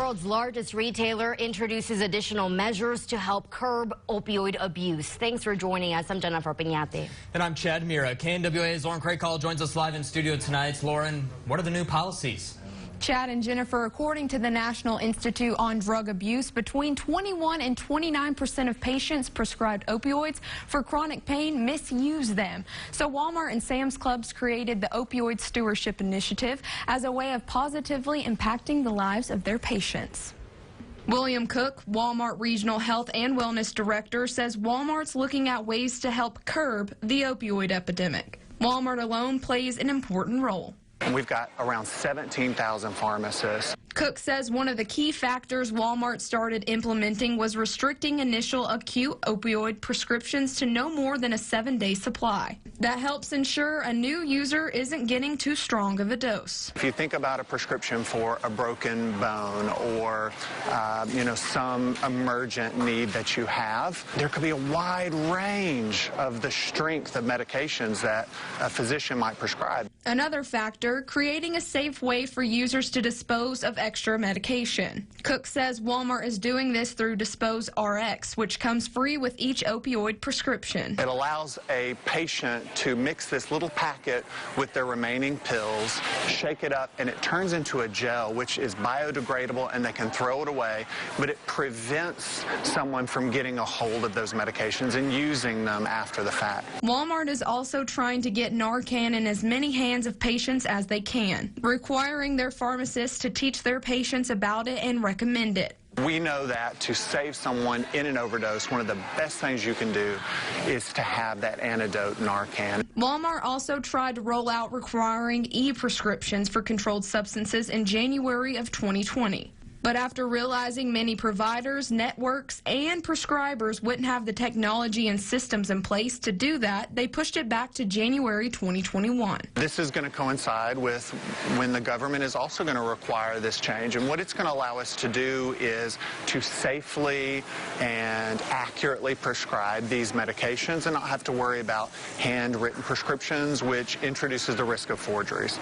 world's largest retailer introduces additional measures to help curb opioid abuse. Thanks for joining us. I'm Jennifer Piñate. And I'm Chad Mira. KNWA's Lauren Craycall joins us live in studio tonight. Lauren, what are the new policies? Chad and Jennifer, according to the National Institute on Drug Abuse, between 21 and 29% of patients prescribed opioids for chronic pain misuse them. So Walmart and Sam's Clubs created the Opioid Stewardship Initiative as a way of positively impacting the lives of their patients. William Cook, Walmart Regional Health and Wellness Director, says Walmart's looking at ways to help curb the opioid epidemic. Walmart alone plays an important role. We've got around 17,000 pharmacists. Cook says one of the key factors Walmart started implementing was restricting initial acute opioid prescriptions to no more than a 7-day supply. That helps ensure a new user isn't getting too strong of a dose. If you think about a prescription for a broken bone or, some emergent need that you have, there could be a wide range of the strength of medications that a physician might prescribe. Another factor, creating a safe way for users to dispose of extra medication. Cook says Walmart is doing this through Dispose RX, which comes free with each opioid prescription. It allows a patient to mix this little packet with their remaining pills, shake it up, and it turns into a gel, which is biodegradable, and they can throw it away, but it prevents someone from getting a hold of those medications and using them after the fact. Walmart is also trying to get Narcan in as many hands of patients as they can, requiring their pharmacists to teach their patients about it and recommend it. We know that to save someone in an overdose, one of the best things you can do is to have that antidote Narcan. Walmart also tried to roll out requiring e-prescriptions for controlled substances in January of 2020. But after realizing many providers, networks, and prescribers wouldn't have the technology and systems in place to do that, they pushed it back to January 2021. This is going to coincide with when the government is also going to require this change. And what it's going to allow us to do is to safely and accurately prescribe these medications and not have to worry about handwritten prescriptions, which introduces the risk of forgeries.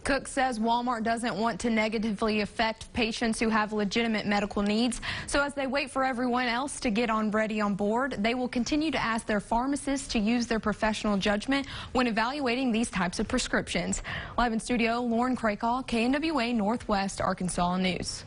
Cook says Walmart doesn't want to negatively affect patients who have legitimate medical needs. So as they wait for everyone else to get ready on board, they will continue to ask their pharmacists to use their professional judgment when evaluating these types of prescriptions. Live in studio, Lauren Craycall, KNWA Northwest Arkansas News.